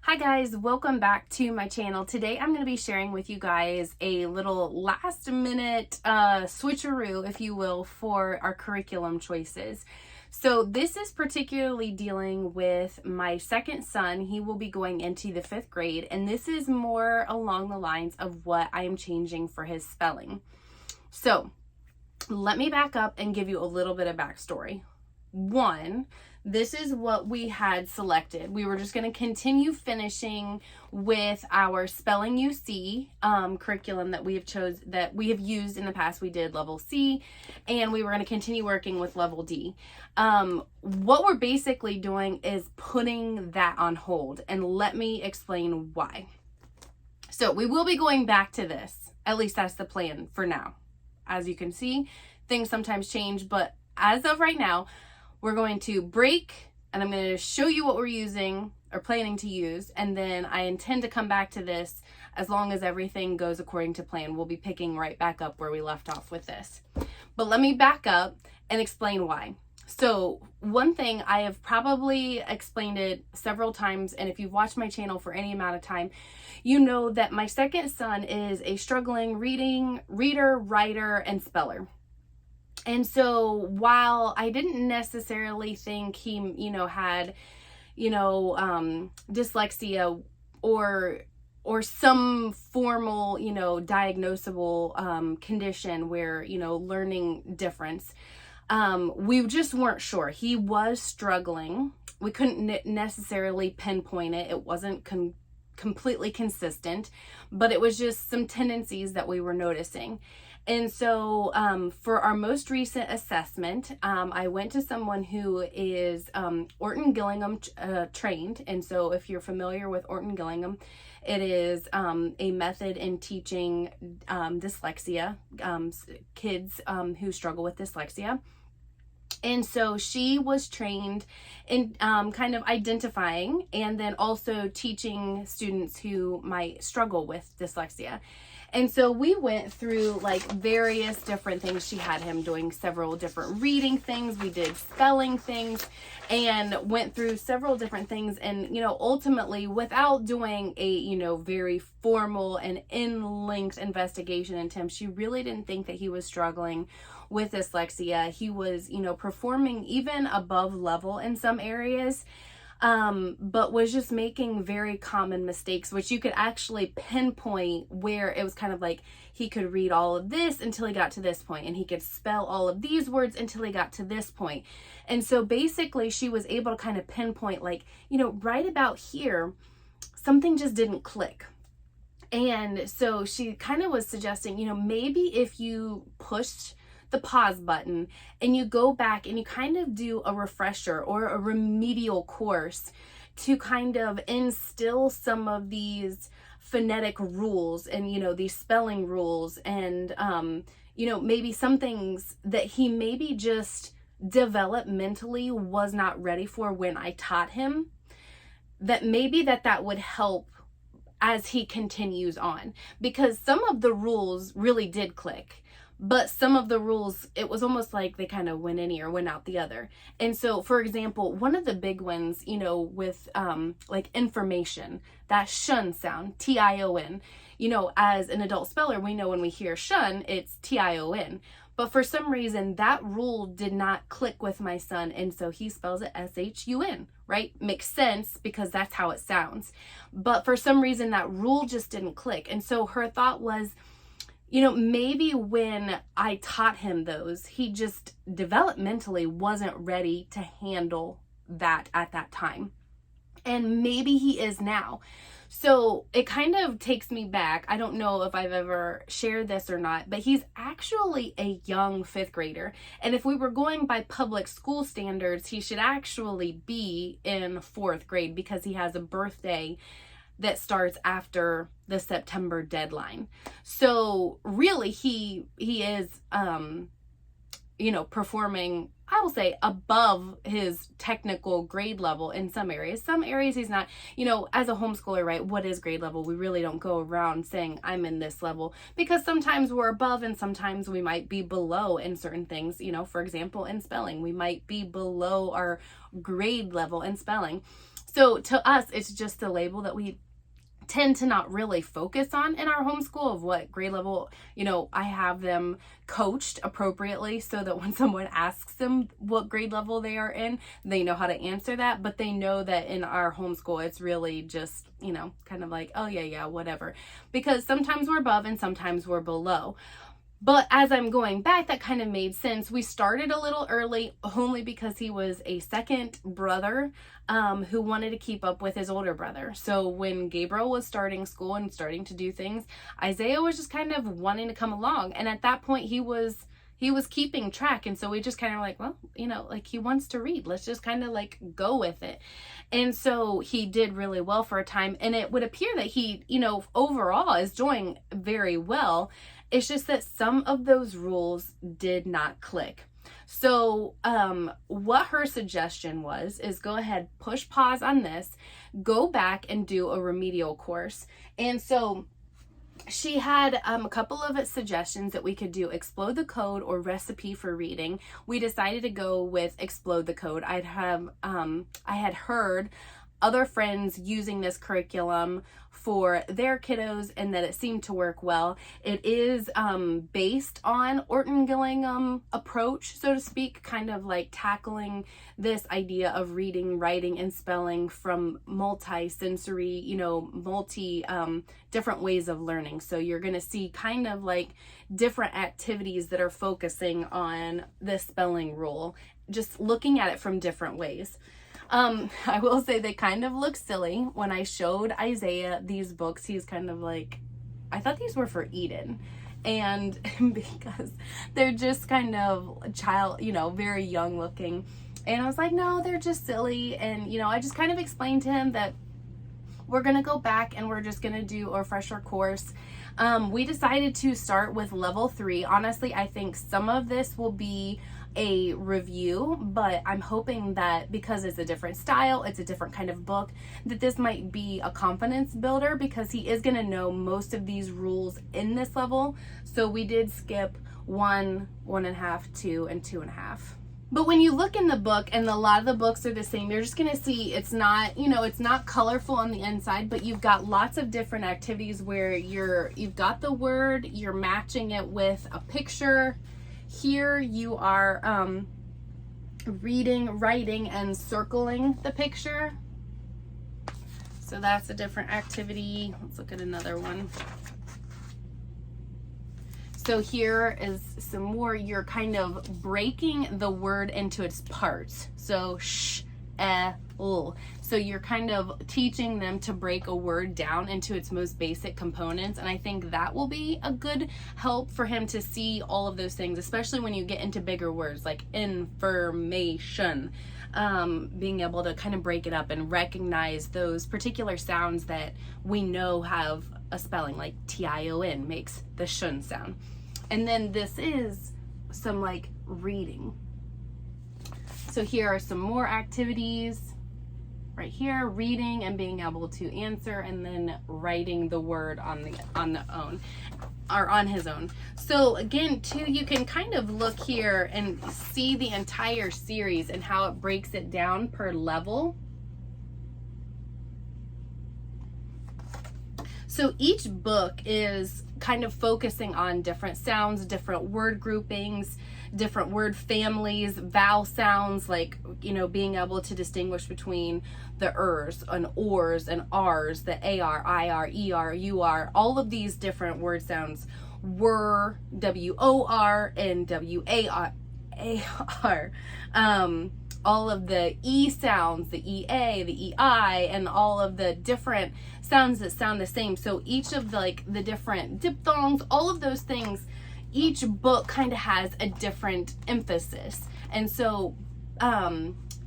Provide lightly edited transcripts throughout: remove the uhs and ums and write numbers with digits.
Hi guys, welcome back to my channel. Today I'm going to be sharing with you guys a little last minute switcheroo, if you will, for our curriculum choices. So this is particularly dealing with my second son. He will be going into the 5th grade, and this is more along the lines of what I am changing for his spelling. So let me back up and give you a little bit of backstory. One, this is what we had selected. We were just going to continue finishing with our spelling UC curriculum that we have used in the past. We did level C, and we were going to continue working with level D. What we're basically doing is putting that on hold, and let me explain why. So we will be going back to this. At least that's the plan for now. As you can see, things sometimes change, but as of right now, we're going to break, and I'm going to show you what we're using or planning to use, and then I intend to come back to this as long as everything goes according to plan. We'll be picking right back up where we left off with this. But let me back up and explain why. So one thing, I have probably explained it several times, and if you've watched my channel for any amount of time, you know that my second son is a struggling reader, writer, and speller. And so while I didn't necessarily think he, had, dyslexia or some formal, diagnosable condition where, learning difference, we just weren't sure. He was struggling. We couldn't necessarily pinpoint it. It wasn't completely consistent, but it was just some tendencies that we were noticing. And so for our most recent assessment, I went to someone who is Orton Gillingham trained. And so if you're familiar with Orton Gillingham, it is a method in teaching dyslexia, kids who struggle with dyslexia. And so she was trained in kind of identifying and then also teaching students who might struggle with dyslexia. And so we went through like various different things. She had him doing several different reading things. We did spelling things and went through several different things. And, ultimately without doing a, very formal and in-length investigation into him, she really didn't think that he was struggling with dyslexia. He was, performing even above level in some areas. But was just making very common mistakes, which you could actually pinpoint where it was kind of like he could read all of this until he got to this point, and he could spell all of these words until he got to this point. And so basically she was able to kind of pinpoint like, right about here, something just didn't click. And so she kind of was suggesting, maybe if you pushed the pause button and you go back and you kind of do a refresher or a remedial course to kind of instill some of these phonetic rules and, these spelling rules and, maybe some things that he maybe just developmentally was not ready for when I taught him, that maybe that would help as he continues on, because some of the rules really did click. But some of the rules, it was almost like they kind of went in ear, went out the other. And so, for example, one of the big ones, with like information, that shun sound, T-I-O-N, as an adult speller, we know when we hear shun, it's T-I-O-N. But for some reason, that rule did not click with my son. And so he spells it S-H-U-N, right? Makes sense because that's how it sounds. But for some reason, that rule just didn't click. And so her thought was, maybe when I taught him those, he just developmentally wasn't ready to handle that at that time. And maybe he is now. So it kind of takes me back. I don't know if I've ever shared this or not, but he's actually a young 5th grader. And if we were going by public school standards, he should actually be in 4th grade because he has a birthday that starts after the September deadline. So really he is, performing, I will say, above his technical grade level in some areas. Some areas he's not, as a homeschooler, right? What is grade level? We really don't go around saying I'm in this level, because sometimes we're above and sometimes we might be below in certain things. For example, in spelling, we might be below our grade level in spelling. So to us, it's just a label that we tend to not really focus on in our homeschool of what grade level. I have them coached appropriately so that when someone asks them what grade level they are in, they know how to answer that. But they know that in our homeschool, it's really just, kind of like, oh yeah, whatever. Because sometimes we're above and sometimes we're below. But as I'm going back, that kind of made sense. We started a little early only because he was a second brother who wanted to keep up with his older brother. So when Gabriel was starting school and starting to do things, Isaiah was just kind of wanting to come along. And at that point, he was keeping track. And so we just kind of like, well, he wants to read. Let's just kind of like go with it. And so he did really well for a time. And it would appear that he, overall is doing very well. It's just that some of those rules did not click. So what her suggestion is go ahead, push pause on this, go back and do a remedial course. And so she had a couple of suggestions that we could do: Explode the Code or Recipe for Reading. We decided to go with Explode the Code. I had heard other friends using this curriculum for their kiddos and that it seemed to work well. It is based on Orton Gillingham approach, so to speak, kind of like tackling this idea of reading, writing, and spelling from multi-sensory, different ways of learning. So you're going to see kind of like different activities that are focusing on the spelling rule, just looking at it from different ways. I will say they kind of look silly. When I showed Isaiah these books, he's kind of like, I thought these were for Eden. And because they're just kind of very young looking. And I was like, no, they're just silly. And, I just kind of explained to him that we're going to go back and we're just going to do a refresher course. We decided to start with level 3. Honestly, I think some of this will be a review, but I'm hoping that because it's a different style, it's a different kind of book, that this might be a confidence builder, because he is going to know most of these rules in this level. So we did skip 1, 1.5, 2, and 2.5. But when you look in the book, and a lot of the books are the same, you're just going to see it's not, it's not colorful on the inside, but you've got lots of different activities where you've got the word, you're matching it with a picture. Here you are reading, writing, and circling the picture. So that's a different activity. Let's look at another one. So here is some more. You're kind of breaking the word into its parts. So sh, l. So you're kind of teaching them to break a word down into its most basic components. And I think that will be a good help for him to see all of those things, especially when you get into bigger words like information. Being able to kind of break it up and recognize those particular sounds that we know have a spelling, like tion makes the shun sound. And then this is some like reading. So here are some more activities right here: reading and being able to answer, and then writing the word on his own. So again, too, you can kind of look here and see the entire series and how it breaks it down per level. So each book is kind of focusing on different sounds, different word groupings, different word families, vowel sounds, like, being able to distinguish between the ers and ors and rs, the ar, ir, er, ur, all of these different word sounds, were, wor, and war. All of the E sounds, the EA, the EI, and all of the different sounds that sound the same. So each of the different diphthongs, all of those things, each book kind of has a different emphasis. And so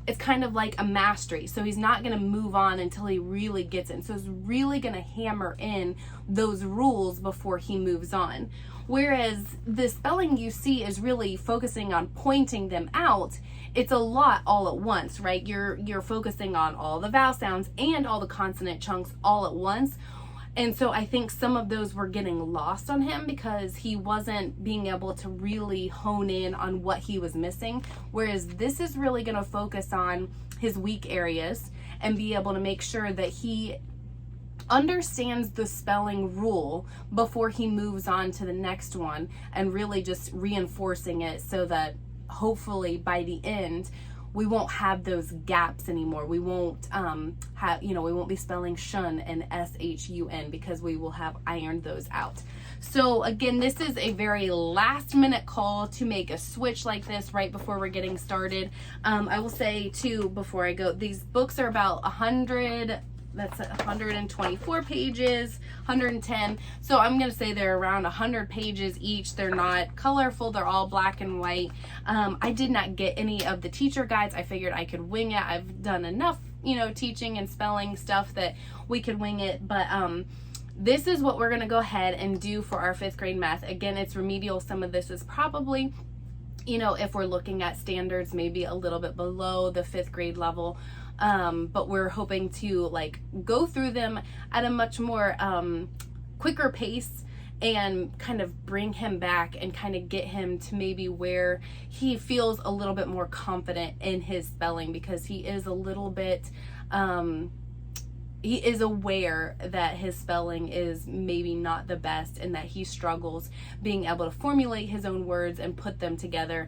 it's kind of like a mastery. So he's not going to move on until he really gets it. And so he's really going to hammer in those rules before he moves on. Whereas the spelling you see is really focusing on pointing them out. It's a lot all at once, right? You're focusing on all the vowel sounds and all the consonant chunks all at once. And so I think some of those were getting lost on him because he wasn't being able to really hone in on what he was missing. Whereas this is really going to focus on his weak areas. and be able to make sure that he understands the spelling rule before he moves on to the next one, and really just reinforcing it so that hopefully by the end we won't have those gaps anymore. We won't we won't be spelling shun and shun, because we will have ironed those out. So again, this is a very last minute call to make a switch like this right before we're getting started. I will say too, before I go, these books are about 124 pages, 110. So I'm going to say they're around 100 pages each. They're not colorful. They're all black and white. I did not get any of the teacher guides. I figured I could wing it. I've done enough, teaching and spelling stuff that we could wing it. But this is what we're going to go ahead and do for our 5th grade math. Again, it's remedial. Some of this is probably, if we're looking at standards, maybe a little bit below the 5th grade level. But we're hoping to go through them at a much more quicker pace, and kind of bring him back and kind of get him to maybe where he feels a little bit more confident in his spelling, because he is a little bit he is aware that his spelling is maybe not the best, and that he struggles being able to formulate his own words and put them together.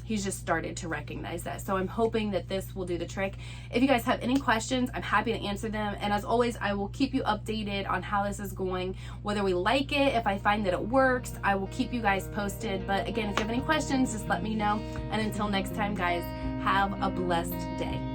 He's just started to recognize that. So I'm hoping that this will do the trick. If you guys have any questions, I'm happy to answer them. And as always, I will keep you updated on how this is going, whether we like it. If I find that it works, I will keep you guys posted. But again, if you have any questions, just let me know. And until next time, guys, have a blessed day.